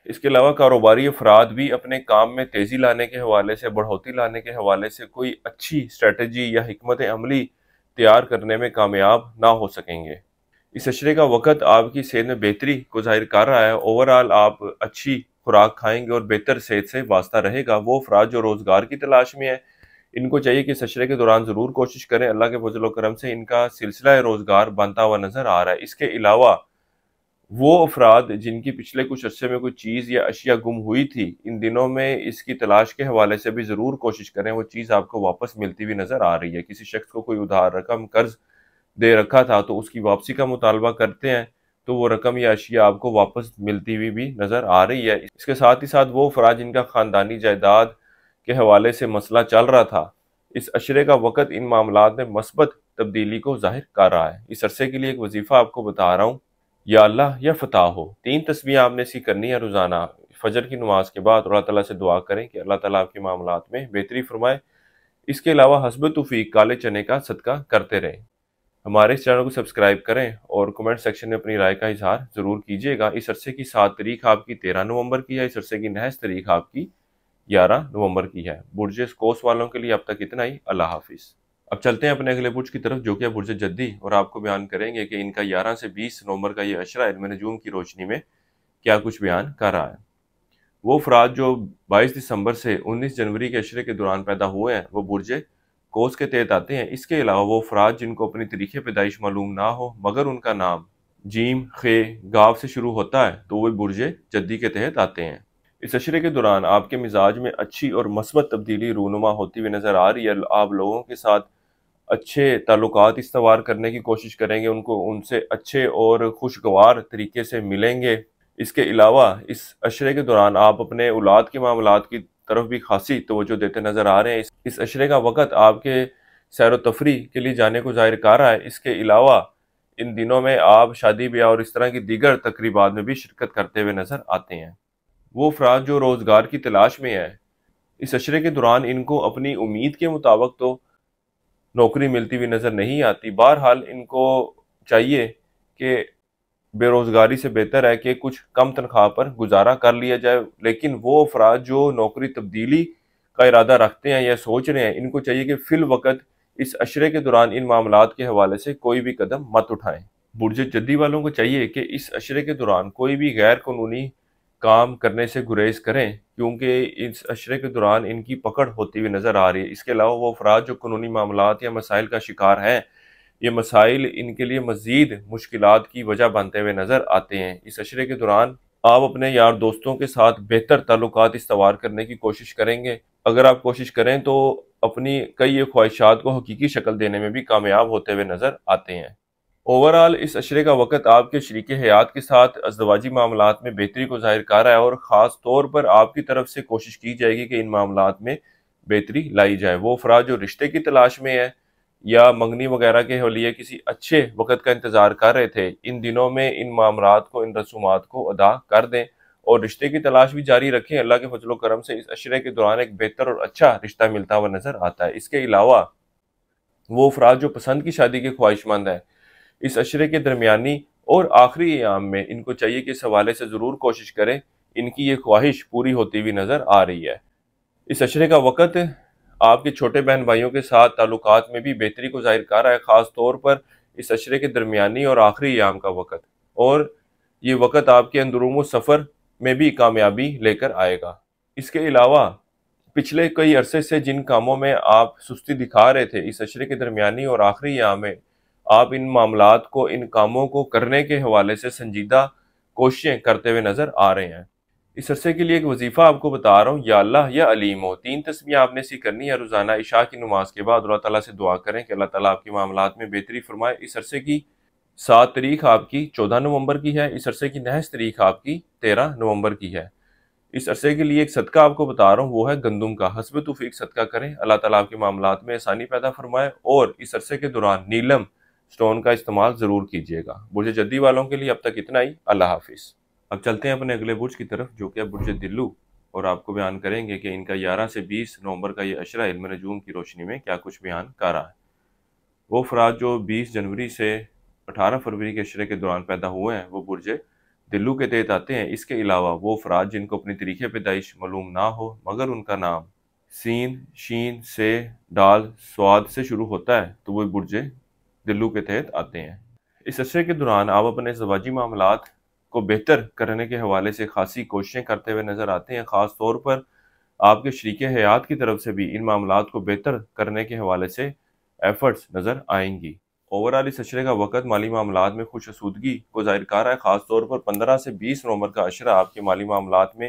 اس کے علاوہ کاروباری افراد بھی اپنے کام میں تیزی لانے کے حوالے سے، بڑھوتی لانے کے حوالے سے کوئی اچھی اسٹریٹجی یا حکمت عملی تیار کرنے میں کامیاب نہ ہو سکیں گے۔ اس عشرے کا وقت آپ کی صحت میں بہتری کو ظاہر کر رہا ہے۔ اوورآل آپ اچھی خوراک کھائیں گے اور بہتر صحت سے وابستہ رہے گا۔ وہ افراد جو روزگار کی تلاش میں ہیں ان کو چاہیے کہ اس عشرے کے دوران ضرور کوشش کریں۔ اللہ کے فضل و کرم سے ان کا سلسلہ روزگار بنتا ہوا نظر آ رہا ہے۔ اس کے علاوہ وہ افراد جن کی پچھلے کچھ عرصے میں کوئی چیز یا اشیاء گم ہوئی تھی ان دنوں میں اس کی تلاش کے حوالے سے بھی ضرور کوشش کریں۔ وہ چیز آپ کو واپس ملتی ہوئی نظر آ رہی ہے۔ کسی شخص کو کوئی ادھار رقم قرض دے رکھا تھا تو اس کی واپسی کا مطالبہ کرتے ہیں تو وہ رقم یا اشیاء آپ کو واپس ملتی ہوئی بھی نظر آ رہی ہے۔ اس کے ساتھ ہی ساتھ وہ افراد جن کا خاندانی جائیداد کے حوالے سے مسئلہ چل رہا تھا اس عشرے کا وقت ان معاملات میں مثبت تبدیلی کو ظاہر کر رہا ہے۔ اس عرصے کے لیے ایک وظیفہ آپ کو بتا رہا ہوں، یا اللہ یا فتح ہو۔ 3 تسبیح آپ نے اس کی کرنی ہے روزانہ فجر کی نماز کے بعد، اور اللہ تعالیٰ سے دعا کریں کہ اللہ تعالیٰ آپ کے معاملات میں بہتری فرمائے۔ اس کے علاوہ حسب توفیق کالے چنے کا صدقہ کرتے رہیں۔ ہمارے اس چینل کو سبسکرائب کریں اور کمنٹ سیکشن میں اپنی رائے کا اظہار ضرور کیجیے گا۔ اس عرصے کی 7 تاریخ آپ کی 13 نومبر کی ہے۔ اس عرصے کی نحس تاریخ آپ کی 11 نومبر کی ہے۔ برج قوس والوں کے لیے اب تک اتنا ہی۔ اللہ حافظ۔ اب چلتے ہیں اپنے اگلے برج کی طرف جو کہ ہے برج جدی، اور آپ کو بیان کریں گے کہ ان کا 11 سے 20 نومبر کا یہ عشرہ علم نجوم کی روشنی میں کیا کچھ بیان کر رہا ہے۔ وہ افراد جو 22 دسمبر سے 19 جنوری کے عشرے کے دوران پیدا ہوئے ہیں وہ برج قوس کے تحت آتے ہیں۔ اس کے علاوہ وہ افراد جن کو اپنی تاریخ پیدائش معلوم نہ ہو مگر ان کا نام جیم، خے، گاو سے شروع ہوتا ہے تو وہ برج جدی کے تحت آتے ہیں۔ اس عشرے کے دوران آپ کے مزاج میں اچھی اور مثبت تبدیلی رونما ہوتی ہوئی نظر آ رہی ہے۔ آپ لوگوں کے ساتھ اچھے تعلقات استوار کرنے کی کوشش کریں گے، ان سے اچھے اور خوشگوار طریقے سے ملیں گے۔ اس کے علاوہ اس عشرے کے دوران آپ اپنے اولاد کے معاملات کی طرف بھی خاصی توجہ دیتے نظر آ رہے ہیں۔ اس عشرے کا وقت آپ کے سیر و تفریح کے لیے جانے کو ظاہر کر رہا ہے۔ اس کے علاوہ ان دنوں میں آپ شادی بیاہ اور اس طرح کی دیگر تقریبات میں بھی شرکت کرتے ہوئے نظر آتے ہیں۔ وہ افراد جو روزگار کی تلاش میں ہیں اس عشرے کے دوران ان کو اپنی امید کے مطابق تو نوکری ملتی ہوئی نظر نہیں آتی۔ بہرحال ان کو چاہیے کہ بے روزگاری سے بہتر ہے کہ کچھ کم تنخواہ پر گزارا کر لیا جائے، لیکن وہ افراد جو نوکری تبدیلی کا ارادہ رکھتے ہیں یا سوچ رہے ہیں ان کو چاہیے کہ فی الوقت اس عشرے کے دوران ان معاملات کے حوالے سے کوئی بھی قدم مت اٹھائیں۔ برج جدی والوں کو چاہیے کہ اس عشرے کے دوران کوئی بھی غیر قانونی کام کرنے سے گریز کریں کیونکہ اس عشرے کے دوران ان کی پکڑ ہوتی ہوئی نظر آ رہی ہے۔ اس کے علاوہ وہ افراد جو قانونی معاملات یا مسائل کا شکار ہیں یہ مسائل ان کے لیے مزید مشکلات کی وجہ بنتے ہوئے نظر آتے ہیں۔ اس عشرے کے دوران آپ اپنے یار دوستوں کے ساتھ بہتر تعلقات استوار کرنے کی کوشش کریں گے۔ اگر آپ کوشش کریں تو اپنی کئی خواہشات کو حقیقی شکل دینے میں بھی کامیاب ہوتے ہوئے نظر آتے ہیں۔ اوورآل اس عشرے کا وقت آپ کے شریک حیات کے ساتھ ازدواجی معاملات میں بہتری کو ظاہر کر رہا ہے، اور خاص طور پر آپ کی طرف سے کوشش کی جائے گی کہ ان معاملات میں بہتری لائی جائے۔ وہ افراد جو رشتے کی تلاش میں ہیں یا منگنی وغیرہ کے لیے کسی اچھے وقت کا انتظار کر رہے تھے، ان دنوں میں ان معاملات کو، ان رسومات کو ادا کر دیں اور رشتے کی تلاش بھی جاری رکھیں۔ اللہ کے فضل و کرم سے اس عشرے کے دوران ایک بہتر اور اچھا رشتہ ملتا ہوا نظر آتا ہے۔ اس کے علاوہ وہ افراد جو پسند کی شادی کے خواہش مند ہیں، اس عشرے کے درمیانی اور آخری ایام میں ان کو چاہیے کہ اس حوالے سے ضرور کوشش کریں، ان کی یہ خواہش پوری ہوتی ہوئی نظر آ رہی ہے۔ اس عشرے کا وقت آپ کے چھوٹے بہن بھائیوں کے ساتھ تعلقات میں بھی بہتری کو ظاہر کر رہا ہے، خاص طور پر اس عشرے کے درمیانی اور آخری ایام کا وقت، اور یہ وقت آپ کے اندرون و سفر میں بھی کامیابی لے کر آئے گا۔ اس کے علاوہ پچھلے کئی عرصے سے جن کاموں میں آپ سستی دکھا رہے تھے، اس عشرے کے درمیانی اور آخری ایام میں آپ ان معاملات کو، ان کاموں کو کرنے کے حوالے سے سنجیدہ کوششیں کرتے ہوئے نظر آ رہے ہیں۔ اس عرصے کے لیے ایک وظیفہ آپ کو بتا رہا ہوں، یا اللہ یا علیم ہو، 3 تسمیہ آپ نے ایسی کرنی ہے۔ روزانہ عشاء کی نماز کے بعد اللہ تعالیٰ سے دعا کریں کہ اللہ تعالیٰ آپ کے معاملات میں بہتری فرمائے۔ اس عرصے کی 7 تاریخ آپ کی 14 نومبر کی ہے، اس عرصے کی نحس تاریخ آپ کی 13 نومبر کی ہے۔ اس عرصے کے لیے ایک صدقہ آپ کو بتا رہا ہوں، وہ ہے گندم کا۔ حسب توفیق صدقہ کریں، اللہ تعالیٰ آپ کے معاملات میں آسانی پیدا فرمائے، اور اس عرصے کے دوران نیلم سٹون کا استعمال ضرور کیجیے گا۔ برج جدی والوں کے لیے اب تک اتنا ہی۔ اللہ حافظ۔ اب چلتے ہیں اپنے اگلے برج کی طرف، جو کہ برج دلو، اور آپ کو بیان کریں گے کہ ان کا 11 سے 20 نومبر کا یہ عشرہ علم نجوم کی روشنی میں کیا کچھ بیان کر رہا ہے۔ وہ افراد جو 20 جنوری سے 18 فروری کے عشرے کے دوران پیدا ہوئے ہیں، وہ برج دلو کے تحت آتے ہیں۔ اس کے علاوہ وہ افراد جن کو اپنی تاریخ پیدائش معلوم نہ ہو مگر ان کا نام سین، شین، سے، ڈال، سواد سے شروع ہوتا ہے، تو وہ برج دلو کے تحت آتے ہیں۔ اس عرصے کے دوران آپ اپنے زواجی معاملات کو بہتر کرنے کے حوالے سے خاصی کوششیں کرتے ہوئے نظر آتے ہیں، خاص طور پر آپ کے شریک حیات کی طرف سے بھی ان معاملات کو بہتر کرنے کے حوالے سے ایفرٹس نظر آئیں گی۔ اوورآل اس عشرے کا وقت مالی معاملات میں خوش اسودگی کو ظاہر کر رہا ہے، خاص طور پر 15 سے 20 نومبر کا عشرہ آپ کے مالی معاملات میں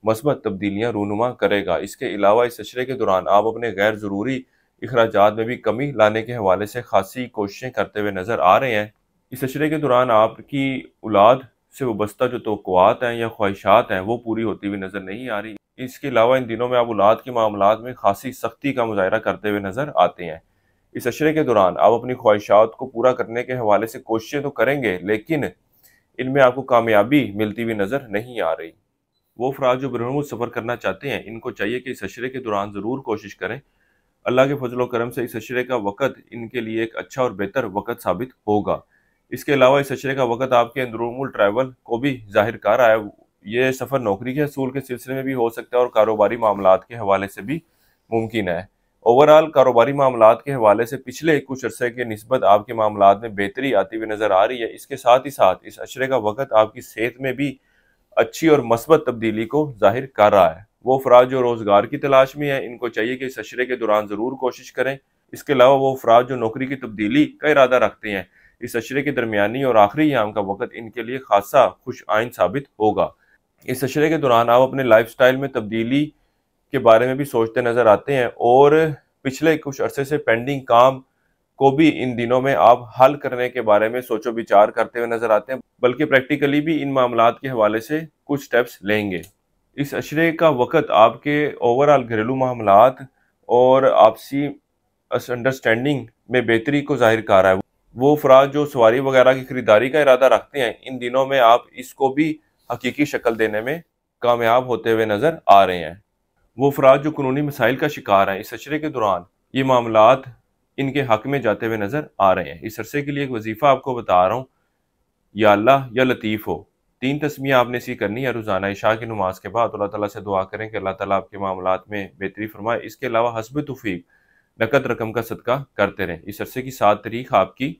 مثبت تبدیلیاں رونما کرے گا۔ اس کے علاوہ اس عشرے کے دوران آپ اپنے غیر ضروری اخراجات میں بھی کمی لانے کے حوالے سے خاصی کوششیں کرتے ہوئے نظر آ رہے ہیں۔ اس عشرے کے دوران آپ کی اولاد سے وابستہ جو توقعات ہیں یا خواہشات ہیں، وہ پوری ہوتی ہوئی نظر نہیں آ رہی۔ اس کے علاوہ ان دنوں میں آپ اولاد کے معاملات میں خاصی سختی کا مظاہرہ کرتے ہوئے نظر آتے ہیں۔ اس عشرے کے دوران آپ اپنی خواہشات کو پورا کرنے کے حوالے سے کوششیں تو کریں گے، لیکن ان میں آپ کو کامیابی ملتی ہوئی نظر نہیں آ رہی۔ وہ افراد جو بیرون سفر کرنا چاہتے ہیں، ان کو چاہیے کہ اس عشرے کے دوران ضرور کوشش کریں۔ اللہ کے فضل و کرم سے اس عشرے کا وقت ان کے لیے ایک اچھا اور بہتر وقت ثابت ہوگا۔ اس کے علاوہ اس عشرے کا وقت آپ کے اندرون ملک ٹریول کو بھی ظاہر کر رہا ہے۔ یہ سفر نوکری کے حصول کے سلسلے میں بھی ہو سکتا ہے اور کاروباری معاملات کے حوالے سے بھی ممکن ہے۔ اوورآل کاروباری معاملات کے حوالے سے پچھلے کچھ عرصے کے نسبت آپ کے معاملات میں بہتری آتی ہوئی نظر آ رہی ہے۔ اس کے ساتھ ہی ساتھ اس عشرے کا وقت آپ کی صحت میں بھی اچھی اور مثبت تبدیلی کو ظاہر کر رہا ہے۔ وہ افراد جو روزگار کی تلاش میں ہیں، ان کو چاہیے کہ اس عشرے کے دوران ضرور کوشش کریں۔ اس کے علاوہ وہ افراد جو نوکری کی تبدیلی کا ارادہ رکھتے ہیں، اس عشرے کے درمیانی اور آخری ایام کا وقت ان کے لیے خاصا خوش آئند ثابت ہوگا۔ اس عشرے کے دوران آپ اپنے لائف سٹائل میں تبدیلی کے بارے میں بھی سوچتے نظر آتے ہیں، اور پچھلے کچھ عرصے سے پینڈنگ کام کو بھی ان دنوں میں آپ حل کرنے کے بارے میں سوچ و بچار کرتے ہوئے نظر آتے ہیں، بلکہ پریکٹیکلی بھی ان معاملات کے حوالے سے کچھ سٹیپس لیں گے۔ اس عشرے کا وقت آپ کے اوورآل گھریلو معاملات اور آپسی انڈرسٹینڈنگ میں بہتری کو ظاہر کر رہا ہے۔ وہ افراد جو سواری وغیرہ کی خریداری کا ارادہ رکھتے ہیں، ان دنوں میں آپ اس کو بھی حقیقی شکل دینے میں کامیاب ہوتے ہوئے نظر آ رہے ہیں۔ وہ افراد جو قانونی مسائل کا شکار ہیں، اس عشرے کے دوران یہ معاملات ان کے حق میں جاتے ہوئے نظر آ رہے ہیں۔ اس عرصے کے لیے ایک وظیفہ آپ کو بتا رہا ہوں، یا اللہ یا لطیف ہو، 3 تسمیہ آپ نے اسی کرنی ہے۔ روزانہ عشاء کی نماز کے بعد اللہ تعالیٰ سے دعا کریں کہ اللہ تعالیٰ آپ کے معاملات میں بہتری فرمائے۔ اس کے علاوہ حسب توفیق نقد رقم کا صدقہ کرتے رہیں۔ اس عرصے کی 7 تاریخ آپ کی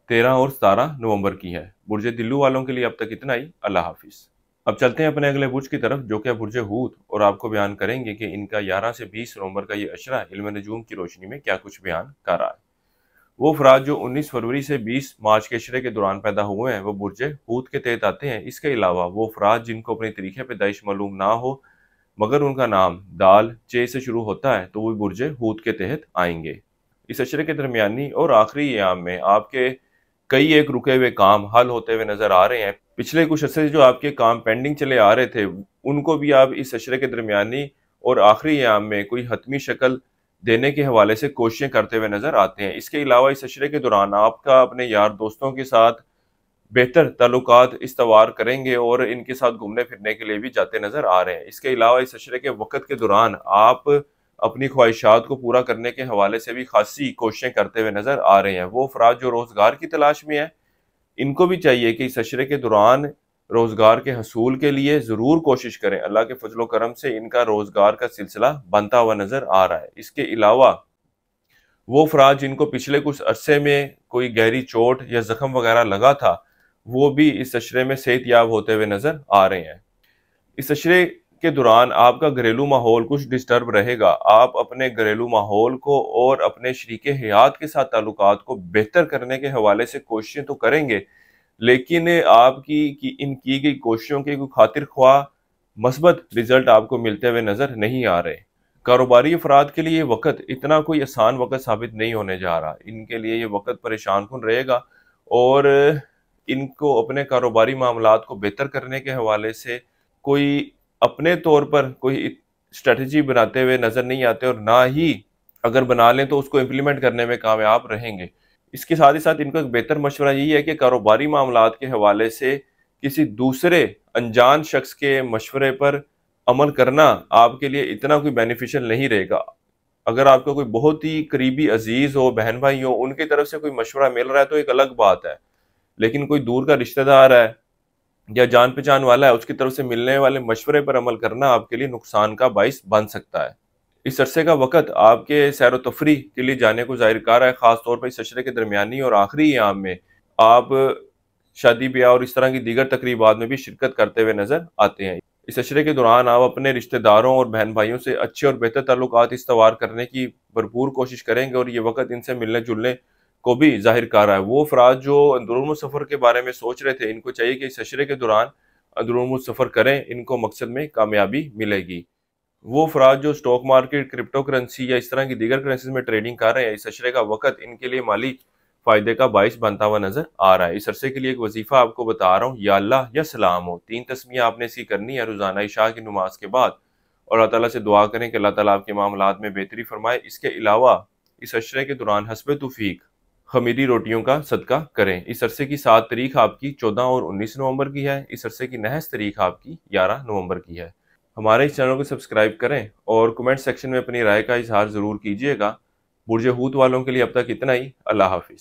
13 اور 17 نومبر کی ہے۔ برج دلو والوں کے لیے اب تک اتنا ہی۔ اللہ حافظ۔ اب چلتے ہیں اپنے اگلے برج کی طرف، جو کہ برج حوت، اور آپ کو بیان کریں گے کہ ان کا 11 سے 20 نومبر کا یہ عشرہ علم نجوم کی روشنی میں کیا کچھ بیان کر رہا ہے۔ وہ افراد جو 19 فروری سے 20 مارچ کے عشرے کے دوران پیدا ہوئے ہیں، وہ برج حوت کے تحت آتے ہیں۔ اس کے علاوہ وہ افراد جن کو اپنی تاریخ پیدائش معلوم نہ ہو مگر ان کا نام دال چے سے شروع ہوتا ہے تو وہ برج حوت کے تحت آئیں گے۔ اس عشرے کے درمیانی اور آخری ایام میں آپ کے کئی ایک رکے ہوئے کام حل ہوتے ہوئے نظر آ رہے ہیں۔ پچھلے کچھ عرصے سے جو آپ کے کام پینڈنگ چلے آ رہے تھے ان کو بھی آپ اس عشرے کے درمیانی اور آخری ایام میں کوئی حتمی شکل دینے کے حوالے سے کوششیں کرتے ہوئے نظر آتے ہیں۔ اس کے علاوہ اس عشرے کے دوران آپ کا اپنے یار دوستوں کے ساتھ بہتر تعلقات استوار کریں گے اور ان کے ساتھ گھومنے پھرنے کے لیے بھی جاتے نظر آ رہے ہیں۔ اس کے علاوہ اس عشرے کے وقت کے دوران آپ اپنی خواہشات کو پورا کرنے کے حوالے سے بھی خاصی کوششیں کرتے ہوئے نظر آ رہے ہیں۔ وہ افراد جو روزگار کی تلاش میں ہیں ان کو بھی چاہیے کہ اس عشرے کے دوران روزگار کے حصول کے لیے ضرور کوشش کریں۔ اللہ کے فضل و کرم سے ان کا روزگار کا سلسلہ بنتا ہوا نظر آ رہا ہے۔ اس کے علاوہ وہ افراد جن کو پچھلے کچھ عرصے میں کوئی گہری چوٹ یا زخم وغیرہ لگا تھا وہ بھی اس عشرے میں صحت یاب ہوتے ہوئے نظر آ رہے ہیں۔ اس عشرے کے دوران آپ کا گھریلو ماحول کچھ ڈسٹرب رہے گا۔ آپ اپنے گھریلو ماحول کو اور اپنے شریک حیات کے ساتھ تعلقات کو بہتر کرنے کے حوالے سے کوششیں تو کریں گے، لیکن آپ کی ان کی گئی کوششوں کے کوئی خاطر خواہ مثبت رزلٹ آپ کو ملتے ہوئے نظر نہیں آ رہے۔ کاروباری افراد کے لیے یہ وقت اتنا کوئی آسان وقت ثابت نہیں ہونے جا رہا۔ ان کے لیے یہ وقت پریشان کن رہے گا اور ان کو اپنے کاروباری معاملات کو بہتر کرنے کے حوالے سے کوئی اپنے طور پر کوئی اسٹریٹجی بناتے ہوئے نظر نہیں آتے، اور نہ ہی اگر بنا لیں تو اس کو امپلیمنٹ کرنے میں کامیاب رہیں گے۔ اس کے ساتھ ہی ساتھ ان کا ایک بہتر مشورہ یہی ہے کہ کاروباری معاملات کے حوالے سے کسی دوسرے انجان شخص کے مشورے پر عمل کرنا آپ کے لیے اتنا کوئی بینیفیشل نہیں رہے گا۔ اگر آپ کو کوئی بہت ہی قریبی عزیز ہو، بہن بھائی ہو، ان کی طرف سے کوئی مشورہ مل رہا ہے تو ایک الگ بات ہے، لیکن کوئی دور کا رشتہ دار ہے یا جان پہچان والا ہے اس کی طرف سے ملنے والے مشورے پر عمل کرنا آپ کے لیے نقصان کا باعث بن سکتا ہے۔ اس عرصے کا وقت آپ کے سیر و تفریح کے لیے جانے کو ظاہر کر رہا ہے، خاص طور پر اس عشرے کے درمیانی اور آخری ایام میں آپ شادی بیاہ اور اس طرح کی دیگر تقریبات میں بھی شرکت کرتے ہوئے نظر آتے ہیں۔ اس عشرے کے دوران آپ اپنے رشتہ داروں اور بہن بھائیوں سے اچھے اور بہتر تعلقات استوار کرنے کی بھرپور کوشش کریں گے، اور یہ وقت ان سے ملنے جلنے کو بھی ظاہر کر رہا ہے۔ وہ افراد جو اندرون سفر کے بارے میں سوچ رہے تھے ان کو چاہیے کہ اس عشرے کے دوران اندرون سفر کریں، ان کو مقصد میں کامیابی ملے گی۔ وہ افراد جو سٹاک مارکیٹ، کرپٹو کرنسی یا اس طرح کی دیگر کرنسیز میں ٹریڈنگ کر رہے ہیں، اس عشرے کا وقت ان کے لیے مالی فائدے کا باعث بنتا ہوا نظر آ رہا ہے۔ اس عرصے کے لیے ایک وظیفہ آپ کو بتا رہا ہوں، یا اللہ یا سلام ہو، 3 تسمیہ آپ نے اسی کرنی ہے روزانہ عشاء کی نماز کے بعد، اور اللہ تعالیٰ سے دعا کریں کہ اللہ تعالیٰ آپ کے معاملات میں بہتری فرمائے۔ اس کے علاوہ اس عشرے کے دوران حسب توفیق خمیری روٹیوں کا صدقہ کریں۔ اس عرصے کی 7 تاریخ آپ کی 14 اور 19 نومبر کی ہے۔ اس عرصے کی نحس تاریخ آپ کی 11 نومبر کی ہے۔ ہمارے اس چینل کو سبسکرائب کریں اور کمنٹ سیکشن میں اپنی رائے کا اظہار ضرور کیجیے گا۔ برج حوت والوں کے لیے اب تک اتنا ہی۔ اللہ حافظ۔